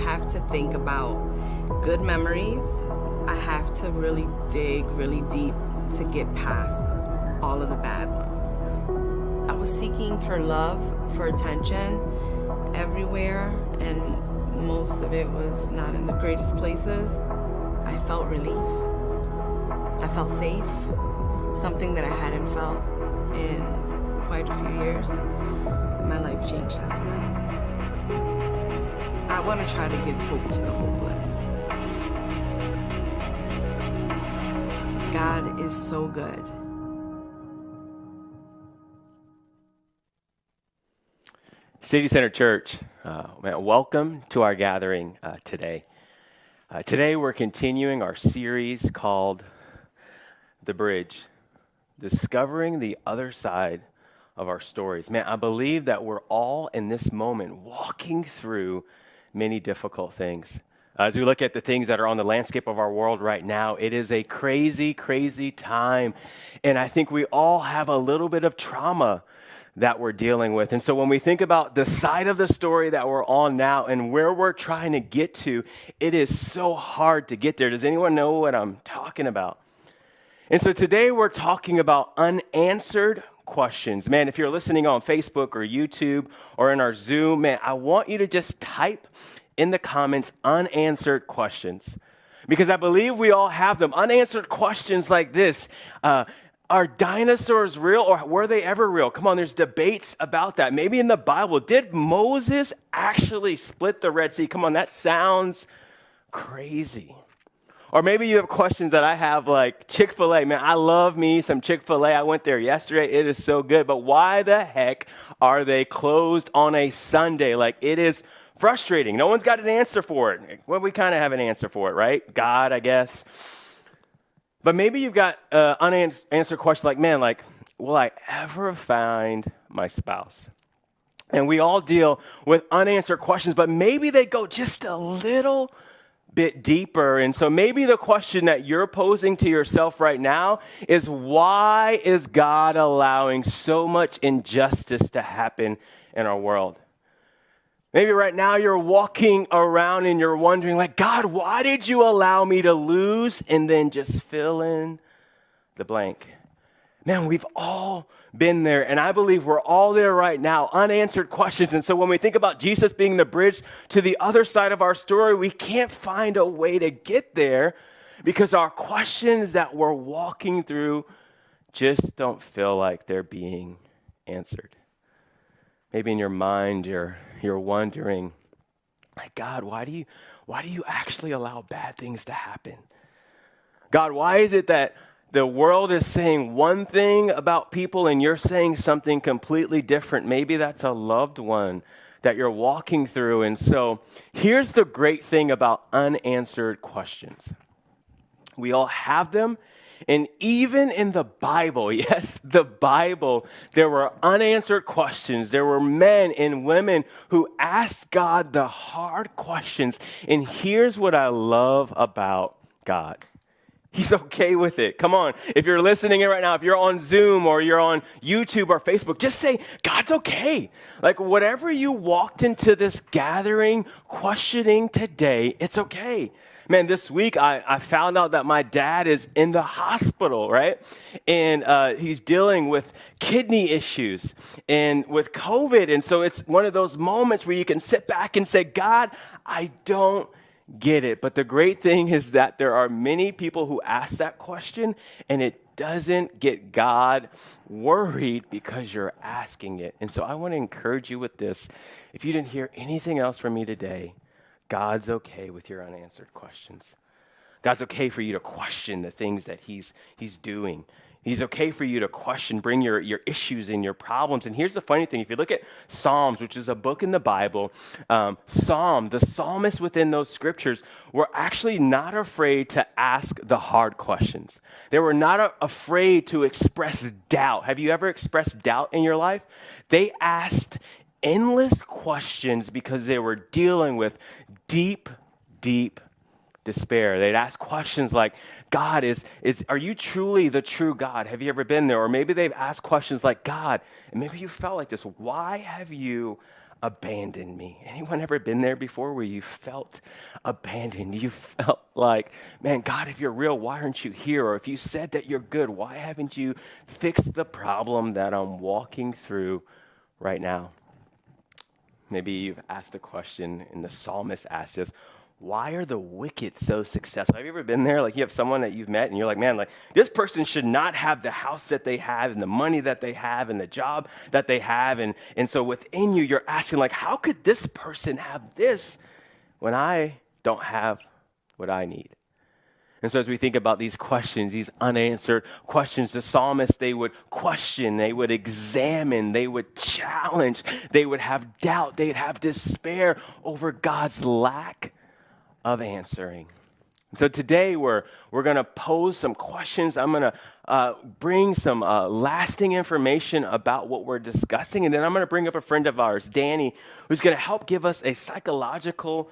have to think about good memories. I have to really dig really deep to get past all of the bad ones. I was seeking for love, for attention everywhere, and most of it was not in the greatest places. I felt relief. I felt safe, something that I hadn't felt in quite a few years. My life changed after that. I want to try to give hope to the hopeless. God is so good. City Center Church, welcome to our gathering today. Today we're continuing our series called The Bridge, Discovering the Other Side of Our Stories. Man, I believe that we're all in this moment walking through many difficult things. As we look at the things that are on the landscape of our world right now, it is a crazy, crazy time. And I think we all have a little bit of trauma that we're dealing with. And so when we think about the side of the story that we're on now and where we're trying to get to, it is so hard to get there. Does anyone know what I'm talking about? And so today we're talking about unanswered questions. Man, if you're listening on Facebook or YouTube or in our Zoom, man, I want you to just type in the comments unanswered questions, because I believe we all have them. Unanswered questions like this. Are dinosaurs real, or were they ever real? Come on, there's debates about that. Maybe in the Bible, did Moses actually split the Red Sea? Come on, that sounds crazy. Or maybe you have questions that I have, like Chick-fil-A. Man, I love me some Chick-fil-A. I went there yesterday. It is so good. But why the heck are they closed on a Sunday? Like, it is frustrating. No one's got an answer for it. Well, we kind of have an answer for it, right? God, I guess. But maybe you've got unanswered questions like, man, like, will I ever find my spouse? And we all deal with unanswered questions, but maybe they go just a little bit deeper. And so maybe the question that you're posing to yourself right now is, why is God allowing so much injustice to happen in our world? Maybe right now you're walking around and you're wondering, like, God, why did you allow me to lose? And then just fill in the blank. Man, we've all been there, and I believe we're all there right now, unanswered questions. And so when we think about Jesus being the bridge to the other side of our story, we can't find a way to get there because our questions that we're walking through just don't feel like they're being answered. Maybe in your mind you're wondering, like, God, why do you actually allow bad things to happen? God, why is it that the world is saying one thing about people and you're saying something completely different? Maybe that's a loved one that you're walking through. And so here's the great thing about unanswered questions. We all have them. And even in the Bible, yes, the Bible, there were unanswered questions. There were men and women who asked God the hard questions. And here's what I love about God. He's okay with it. Come on. If you're listening in right now, if you're on Zoom or you're on YouTube or Facebook, just say, God's okay. Like, whatever you walked into this gathering questioning today, it's okay. Man, this week I found out that my dad is in the hospital, right? And he's dealing with kidney issues and with COVID. And so it's one of those moments where you can sit back and say, God, I don't get it. But the great thing is that there are many people who ask that question, and it doesn't get God worried because you're asking it. And so I want to encourage you with this. If you didn't hear anything else from me today, God's okay with your unanswered questions. God's okay for you to question the things that He's doing. He's okay for you to question, bring your issues and your problems. And here's the funny thing. If you look at Psalms, which is a book in the Bible, the psalmists within those scriptures were actually not afraid to ask the hard questions. They were not afraid to express doubt. Have you ever expressed doubt in your life? They asked endless questions because they were dealing with deep, deep despair. They'd ask questions like, God, are you truly the true God? Have you ever been there? Or maybe they've asked questions like, God, and maybe you felt like this, why have you abandoned me. Anyone ever been there before where you felt abandoned? You felt like, man, God, if you're real, why aren't you here? Or if you said that you're good, why haven't you fixed the problem that I'm walking through right now? Maybe you've asked a question and the psalmist asked us, why are the wicked so successful? Have you ever been there? Like you have someone that you've met and you're like, man, like this person should not have the house that they have and the money that they have and the job that they have. And so within you, you're asking like, how could this person have this when I don't have what I need? And so as we think about these questions, these unanswered questions, the psalmists, they would question, they would examine, they would challenge, they would have doubt, they'd have despair over God's lack of answering. And so today we're going to pose some questions. I'm going to bring some lasting information about what we're discussing. And then I'm going to bring up a friend of ours, Danny, who's going to help give us a psychological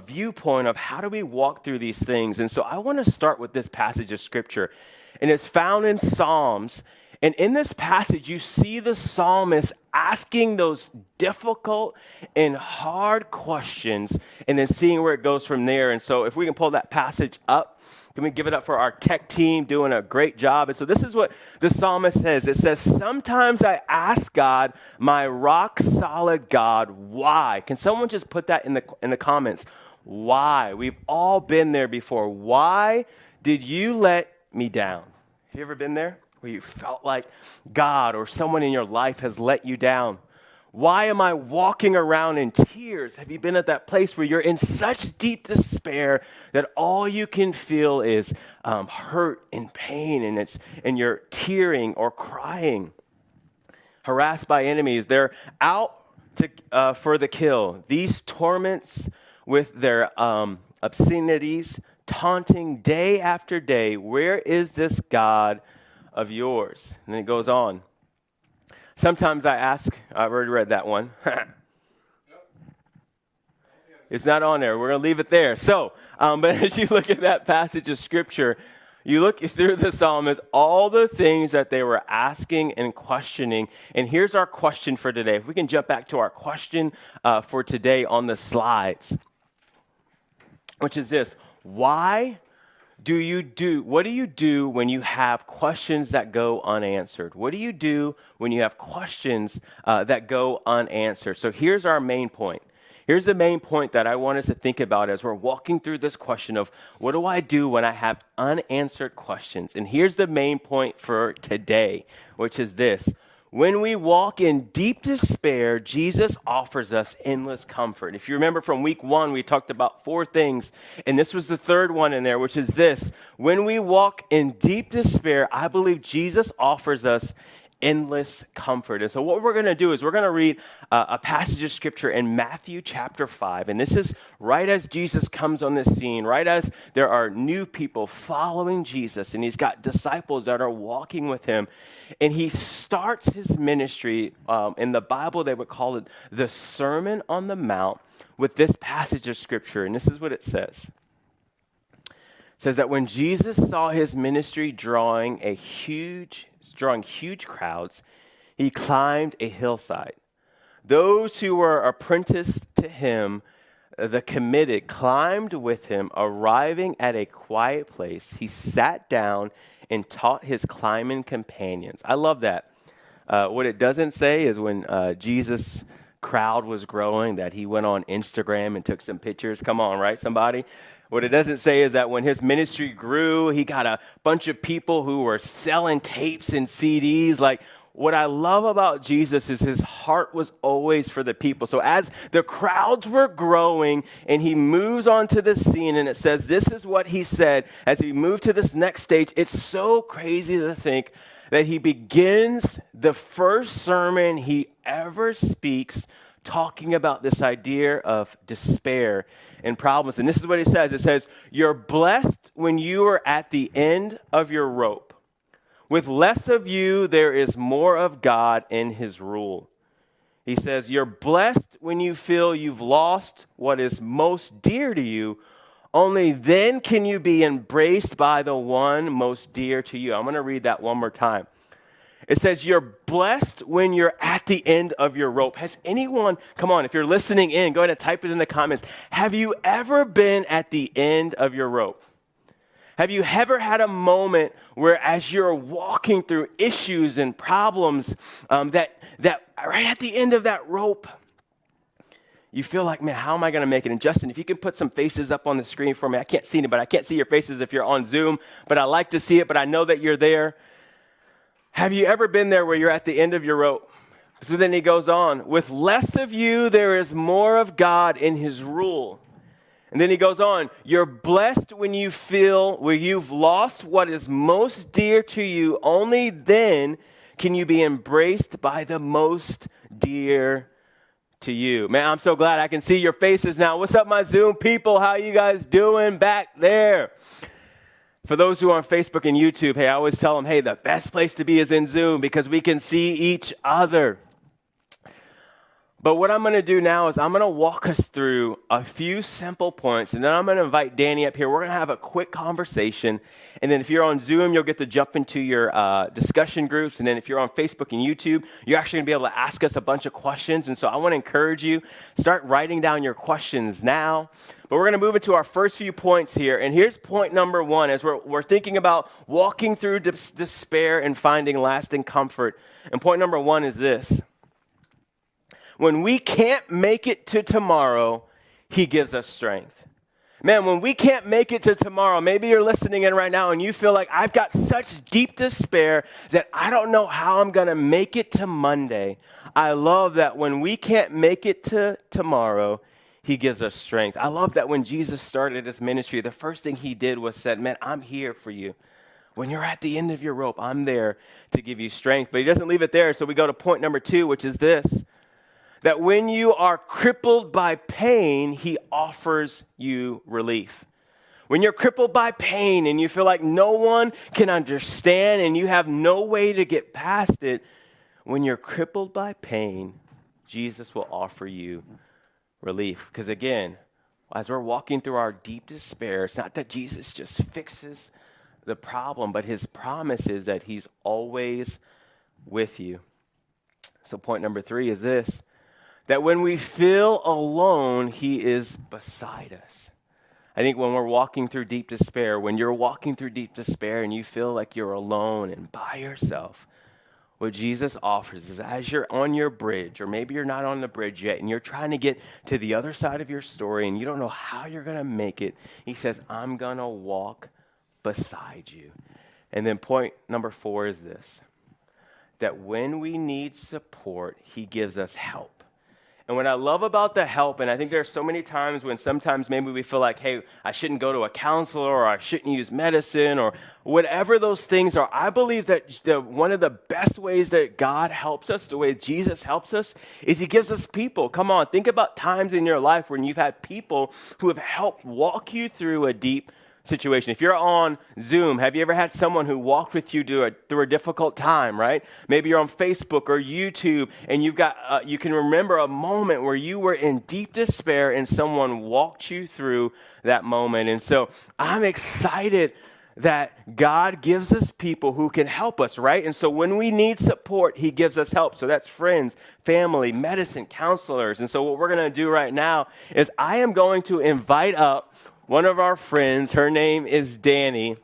viewpoint of how do we walk through these things. And so I want to start with this passage of Scripture. And it's found in Psalms. And in this passage, you see the psalmist asking those difficult and hard questions and then seeing where it goes from there. And so if we can pull that passage up, can we give it up for our tech team doing a great job? And so this is what the psalmist says. It says, sometimes I ask God, my rock solid God, why? Can someone just put that in the comments? Why? We've all been there before. Why did you let me down? Have you ever been there? Where you felt like God or someone in your life has let you down? Why am I walking around in tears? Have you been at that place where you're in such deep despair that all you can feel is hurt and pain, and you're tearing or crying? Harassed by enemies, they're out for the kill. These torments with their obscenities, taunting day after day. Where is this God of yours? And then it goes on. Sometimes I ask, I've already read that one. It's not on there. We're going to leave it there. So, but as you look at that passage of Scripture, you look through the psalmist, all the things that they were asking and questioning. And here's our question for today. If we can jump back to our question for today on the slides, which is this: what do you do when you have questions that go unanswered? What do you do when you have questions that go unanswered? So here's our main point. Here's the main point that I want us to think about as we're walking through this question of what do I do when I have unanswered questions? And here's the main point for today, which is this: when we walk in deep despair, Jesus offers us endless comfort. If you remember from week 1, we talked about 4 things, and this was the third one in there, which is this: when we walk in deep despair, I believe Jesus offers us endless comfort. And so what we're going to do is we're going to read a passage of Scripture in Matthew chapter 5. And this is right as Jesus comes on the scene, right as there are new people following Jesus, and he's got disciples that are walking with him. And he starts his ministry, in the Bible they would call it the Sermon on the Mount, with this passage of Scripture. And this is what it says. It says that when Jesus saw his ministry drawing huge crowds, he climbed a hillside. Those who were apprenticed to him, the committed, climbed with him. Arriving at a quiet place, he sat down and taught his climbing companions. I love that. What it doesn't say is when Jesus' crowd was growing that he went on Instagram and took some pictures. Come on, right, somebody? What it doesn't say is that when his ministry grew, he got a bunch of people who were selling tapes and CDs. Like, what I love about Jesus is his heart was always for the people. So as the crowds were growing and he moves onto the scene, and it says this is what he said as he moved to this next stage. It's so crazy to think that he begins the first sermon he ever speaks talking about this idea of despair and problems. And this is what he says. It says, you're blessed when you are at the end of your rope. With less of you, there is more of God in his rule. He says, you're blessed when you feel you've lost what is most dear to you. Only then can you be embraced by the one most dear to you. I'm going to read that one more time. It says, you're blessed when you're at the end of your rope. Has anyone, come on, if you're listening in, go ahead and type it in the comments. Have you ever been at the end of your rope? Have you ever had a moment where as you're walking through issues and problems that right at the end of that rope, you feel like, man, how am I going to make it? And Justin, if you can put some faces up on the screen for me. I can't see anybody. I can't see your faces if you're on Zoom, but I like to see it, but I know that you're there. Have you ever been there where you're at the end of your rope? So then he goes on, with less of you, there is more of God in his rule. And then he goes on, you're blessed when you feel where you've lost what is most dear to you. Only then can you be embraced by the most dear to you. Man, I'm so glad I can see your faces now. What's up, my Zoom people? How you guys doing back there? For those who are on Facebook and YouTube, hey, I always tell them, hey, the best place to be is in Zoom because we can see each other. But what I'm going to do now is I'm going to walk us through a few simple points, and then I'm going to invite Danny up here. We're going to have a quick conversation, and then if you're on Zoom, you'll get to jump into your discussion groups, and then if you're on Facebook and YouTube, you're actually going to be able to ask us a bunch of questions, and so I want to encourage you, start writing down your questions now. But we're going to move into our first few points here, and here's point number one as we're thinking about walking through despair and finding lasting comfort. And point number one is this. When we can't make it to tomorrow, he gives us strength. Man, when we can't make it to tomorrow, maybe you're listening in right now and you feel like I've got such deep despair that I don't know how I'm going to make it to Monday. I love that when we can't make it to tomorrow, he gives us strength. I love that when Jesus started his ministry, the first thing he did was said, man, I'm here for you. When you're at the end of your rope, I'm there to give you strength. But he doesn't leave it there, so we go to point number two, which is this. That when you are crippled by pain, he offers you relief. When you're crippled by pain and you feel like no one can understand and you have no way to get past it, when you're crippled by pain, Jesus will offer you relief. Because again, as we're walking through our deep despair, it's not that Jesus just fixes the problem, but his promise is that he's always with you. So point number three is this. That when we feel alone, he is beside us. I think when we're walking through deep despair, when you're walking through deep despair and you feel like you're alone and by yourself, what Jesus offers is as you're on your bridge, or maybe you're not on the bridge yet, and you're trying to get to the other side of your story and you don't know how you're going to make it, he says, I'm going to walk beside you. And then point number four is this, that when we need support, he gives us help. And what I love about the help, and I think there's so many times when sometimes maybe we feel like, hey, I shouldn't go to a counselor or I shouldn't use medicine or whatever those things are. I believe that one of the best ways that God helps us, the way Jesus helps us, is he gives us people. Come on, think about times in your life when you've had people who have helped walk you through a deep situation. If you're on Zoom, have you ever had someone who walked with you through a difficult time, right? Maybe you're on Facebook or YouTube and you can remember a moment where you were in deep despair and someone walked you through that moment. And so I'm excited that God gives us people who can help us, right? And so when we need support, he gives us help. So that's friends, family, medicine, counselors. And so what we're going to do right now is I am going to invite up one of our friends. Her name is Danny,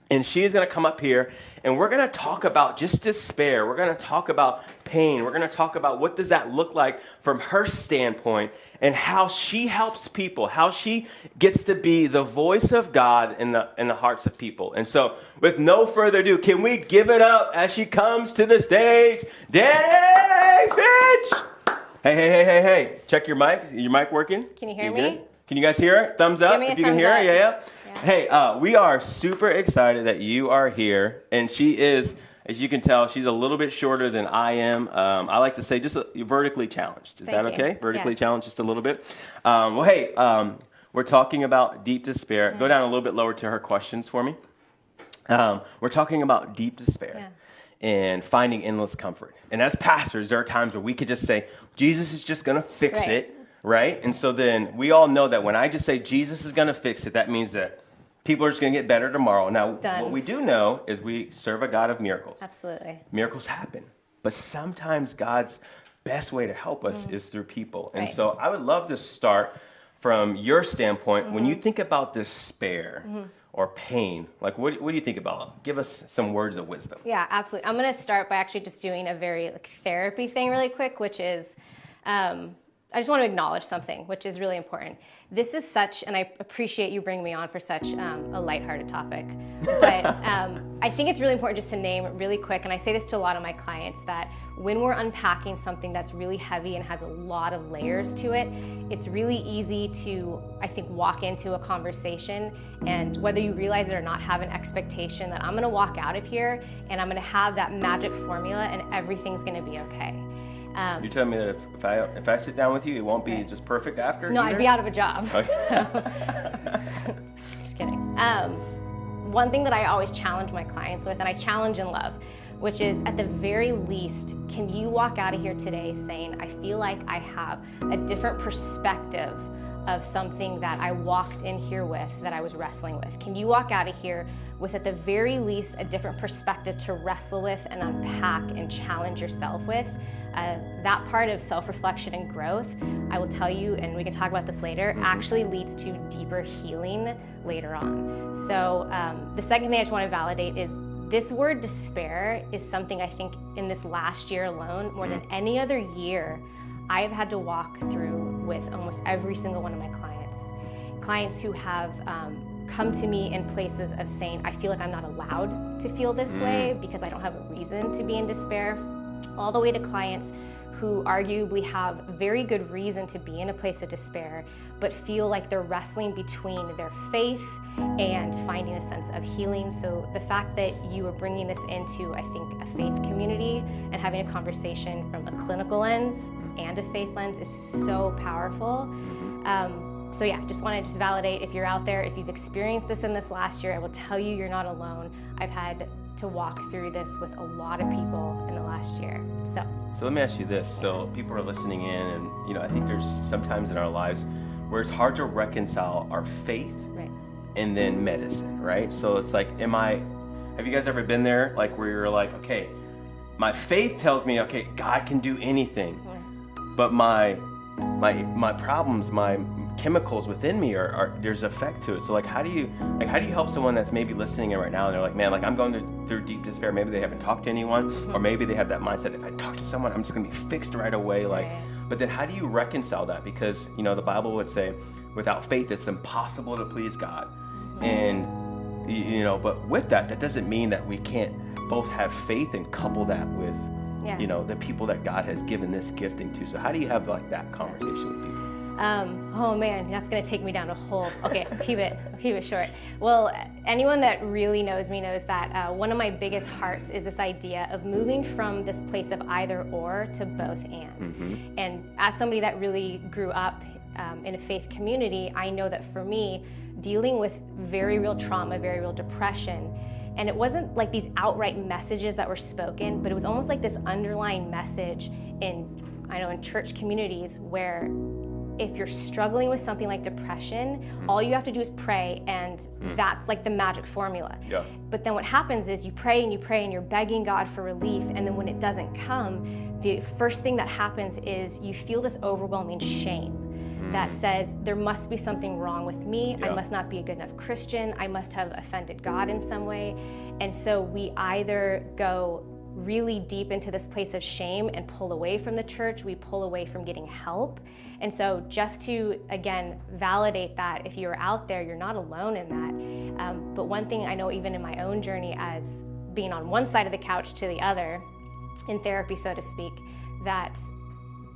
and she's going to come up here, and we're going to talk about just despair. We're going to talk about pain. We're going to talk about what does that look like from her standpoint and how she helps people, how she gets to be the voice of God in the hearts of people. And so with no further ado, can we give it up as she comes to the stage? Danny Fitch! Hey. Check your mic. Is your mic working? Can you hear me? Good? Can you guys hear it? Thumbs up if you can hear it. Yeah. Hey, we are super excited that you are here. And she is, as you can tell, she's a little bit shorter than I am. I like to say just vertically challenged. Is that okay? Vertically challenged just a little bit. We're talking about deep despair. Go down a little bit lower to her questions for me. We're talking about deep despair and finding endless comfort. And as pastors, there are times where we could just say, Jesus is just going to fix it. Right? And so then we all know that when I just say Jesus is going to fix it, that means that people are just going to get better tomorrow. Now, Done. what we do know is we serve a God of miracles. Absolutely. Miracles happen. But sometimes God's best way to help us is through people. And Right. so I would love to start from your standpoint. When you think about despair or pain, like what do you think about? Give us some words of wisdom. Yeah, absolutely. I'm going to start by actually just doing a very therapy thing really quick, which is I just want to acknowledge something, which is really important. This is such, and I appreciate you bringing me on for such a lighthearted topic, but I think it's really important just to name really quick, and I say this to a lot of my clients, that when we're unpacking something that's really heavy and has a lot of layers to it, it's really easy to, I think, walk into a conversation and whether you realize it or not, have an expectation that I'm going to walk out of here and I'm going to have that magic formula and everything's going to be okay. You're telling me that if I sit down with you, it won't be just perfect after? No, either? I'd be out of a job. Okay. So, just kidding. One thing that I always challenge my clients with, and I challenge in love, which is at the very least, can you walk out of here today saying, I feel like I have a different perspective of something that I walked in here with, that I was wrestling with? Can you walk out of here with, at the very least, a different perspective to wrestle with and unpack and challenge yourself with? That part of self-reflection and growth, I will tell you, and we can talk about this later, actually leads to deeper healing later on. So the second thing I just want to validate is this word despair is something I think in this last year alone, more than any other year, I have had to walk through with almost every single one of my clients who have come to me in places of saying, I feel like I'm not allowed to feel this way because I don't have a reason to be in despair, all the way to clients who arguably have very good reason to be in a place of despair, but feel like they're wrestling between their faith and finding a sense of healing. So the fact that you are bringing this into, I think, a faith community and having a conversation from a clinical lens and a faith lens is so powerful. So yeah, just want to validate, if you're out there, if you've experienced this in this last year, I will tell you you're not alone. I've had to walk through this with a lot of people in the last year. So let me ask you this. So people are listening in, and I think there's sometimes in our lives where it's hard to reconcile our faith and then medicine, right? So it's like, have you guys ever been there, like where you're like, okay, my faith tells me, okay, God can do anything, but my problems, my chemicals within me are there's effect to it. So how do you help someone that's maybe listening in right now and they're like, man, I'm going through deep despair. Maybe they haven't talked to anyone, or maybe they have that mindset, if I talk to someone, I'm just gonna be fixed right away. But then how do you reconcile that? Because the Bible would say, without faith, it's impossible to please God. And but with that doesn't mean that we can't both have faith and couple that with the people that God has given this gifting to. So how do you have that conversation with people? Oh man, that's gonna take me down a whole. Okay, keep it short. Well, anyone that really knows me knows that one of my biggest hearts is this idea of moving from this place of either or to both and. And as somebody that really grew up in a faith community, I know that for me, dealing with very real trauma, very real depression, and it wasn't like these outright messages that were spoken, but it was almost like this underlying message in church communities where if you're struggling with something like depression, all you have to do is pray, and that's like the magic formula. Yeah. But then what happens is you pray and you're begging God for relief, and then when it doesn't come, the first thing that happens is you feel this overwhelming shame that says, there must be something wrong with me. I must not be a good enough Christian. I must have offended God in some way. And so we either go really deep into this place of shame and pull away from the church, we pull away from getting help. And so just to, again, validate that if you're out there, you're not alone in that. But one thing I know, even in my own journey as being on one side of the couch to the other, in therapy, so to speak, that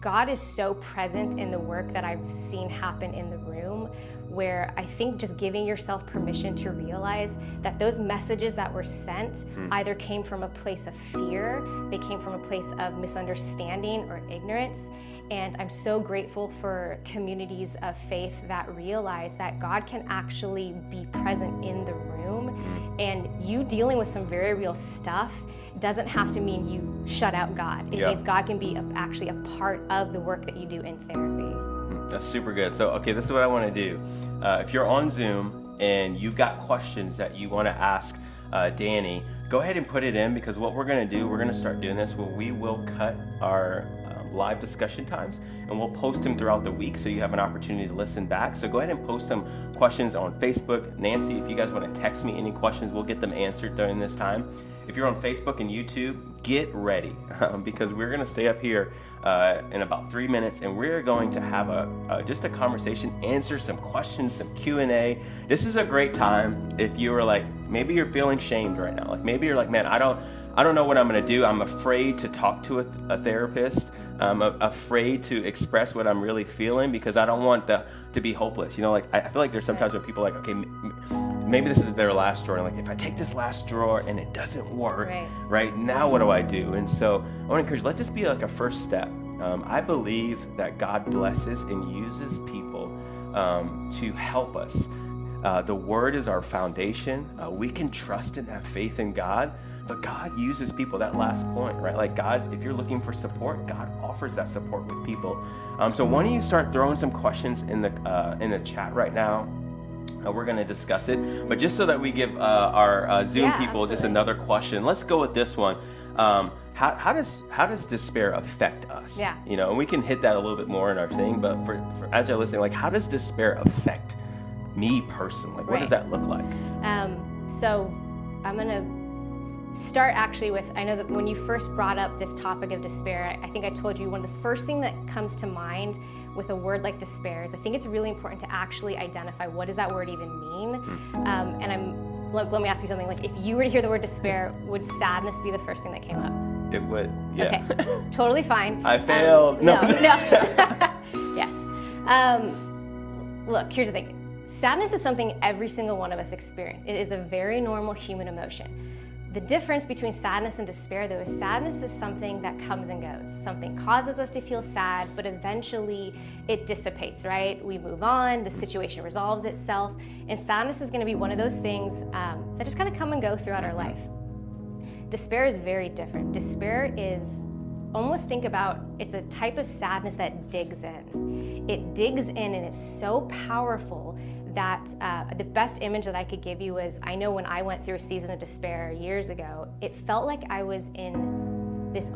God is so present in the work that I've seen happen in the room, where I think just giving yourself permission to realize that those messages that were sent either came from a place of fear, they came from a place of misunderstanding or ignorance. And I'm so grateful for communities of faith that realize that God can actually be present in the room, and you dealing with some very real stuff doesn't have to mean you shut out God. It means God can be actually a part of the work that you do in therapy. That's super good. So, okay, this is what I want to do. If you're on Zoom, and you've got questions that you want to ask Danny, go ahead and put it in, because what we're going to do, we're going to start doing this where we will cut our live discussion times and we'll post them throughout the week so you have an opportunity to listen back. So go ahead and post some questions on Facebook. Nancy, if you guys want to text me any questions, we'll get them answered during this time. If you're on Facebook and YouTube, get ready because we're going to stay up here in about 3 minutes, and we're going to have just a conversation, answer some questions, some Q&A. This is a great time if you are like, maybe you're feeling shamed right now. Like maybe you're like, man, I don't know what I'm going to do. I'm afraid to talk to a therapist. I'm afraid to express what I'm really feeling because I don't want to be hopeless. You know, like I feel like there's sometimes where people are like, okay, maybe this is their last drawer. And like, if I take this last drawer and it doesn't work, right now what do I do? And so I want to encourage, let this be like a first step. I believe that God blesses and uses people to help us. The Word is our foundation. We can trust and have faith in God. But God uses people, that last point, right? Like if you're looking for support, God offers that support with people. So why don't you start throwing some questions in the chat right now? We're going to discuss it. But just so that we give our Zoom people absolutely. just another question, let's go with this one. How does despair affect us? Yeah. You know, and we can hit that a little bit more in our thing. But for as you're listening, like how does despair affect me personally? Like, what does that look like? So I'm going to start actually with, I know that when you first brought up this topic of despair, I think I told you one of the first thing that comes to mind with a word like despair is I think it's really important to actually identify what does that word even mean. And let me ask you something, like if you were to hear the word despair, would sadness be the first thing that came up? It would, yeah. Okay, totally fine. I failed. No. Yes. Look, here's the thing. Sadness is something every single one of us experience. It is a very normal human emotion. The difference between sadness and despair, though, is sadness is something that comes and goes. Something causes us to feel sad, but eventually it dissipates, right? We move on, the situation resolves itself, and sadness is going to be one of those things that just kind of come and go throughout our life. Despair is very different. Despair is, almost think about, it's a type of sadness that digs in. It digs in and it's so powerful that the best image that I could give you is, I know when I went through a season of despair years ago, it felt like I was in this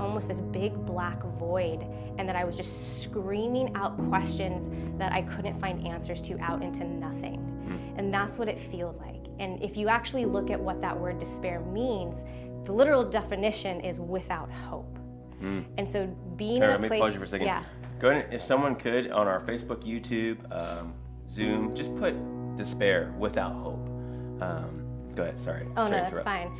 big black void, and that I was just screaming out questions that I couldn't find answers to out into nothing. And that's what it feels like. And if you actually look at what that word despair means, the literal definition is without hope. And so being in a place... Let me pause you for a second. Yeah. Go ahead, if someone could, on our Facebook, YouTube, Zoom, just put despair without hope. Go ahead, sorry. Oh, no, that's fine.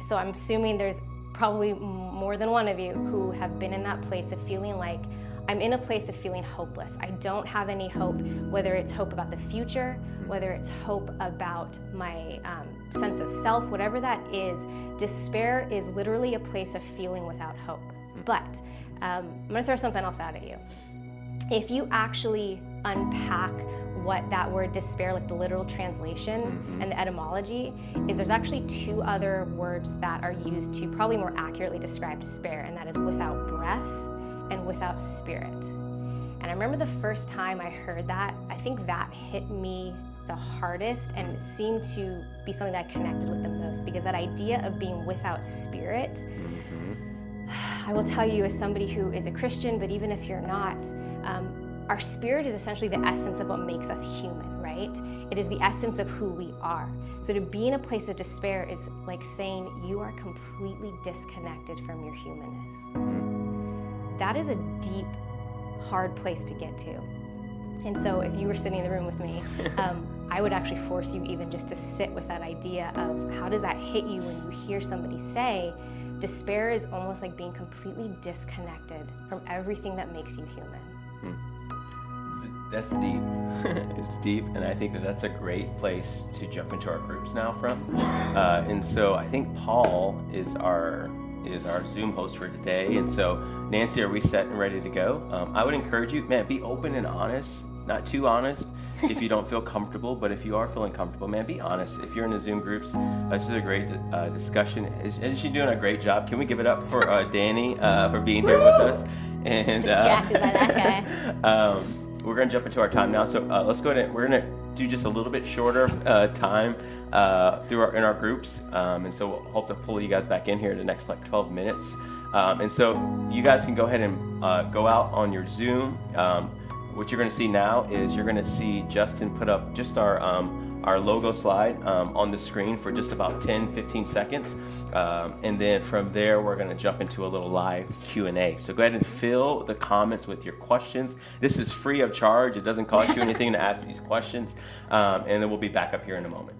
So I'm assuming there's probably more than one of you who have been in that place of feeling like, I'm in a place of feeling hopeless. I don't have any hope, whether it's hope about the future, whether it's hope about my sense of self, whatever that is. Despair is literally a place of feeling without hope. But I'm going to throw something else out at you. If you actually unpack what that word despair, like the literal translation and the etymology, is there's actually two other words that are used to probably more accurately describe despair, and that is without breath and without spirit. And I remember the first time I heard that, I think that hit me the hardest, and it seemed to be something that I connected with the most, because that idea of being without spirit, I will tell you as somebody who is a Christian, but even if you're not, our spirit is essentially the essence of what makes us human, right? It is the essence of who we are. So to be in a place of despair is like saying you are completely disconnected from your humanness. That is a deep, hard place to get to. And so if you were sitting in the room with me, I would actually force you even just to sit with that idea of how does that hit you when you hear somebody say, despair is almost like being completely disconnected from everything that makes you human. That's deep. It's deep, and I think that's a great place to jump into our groups now from. And so I think Paul is our Zoom host for today. And so Nancy, are we set and ready to go? I would encourage you, man, be open and honest, not too honest if you don't feel comfortable, but if you are feeling comfortable, man, be honest. If you're in the Zoom groups, this is a great discussion. Is she doing a great job? Can we give it up for Danny for being here with us? And distracted by that guy. we're going to jump into our time now. So let's go ahead. We're going to do just a little bit shorter time in our groups, and so we'll hope to pull you guys back in here in the next like 12 minutes. And so you guys can go ahead and go out on your Zoom. What you're going to see now is you're going to see Justin put up just our logo slide on the screen for just about 10-15 seconds, and then from there we're going to jump into a little live Q&A. So go ahead and fill the comments with your questions. This is free of charge. It doesn't cost you anything to ask these questions, and then we'll be back up here in a moment.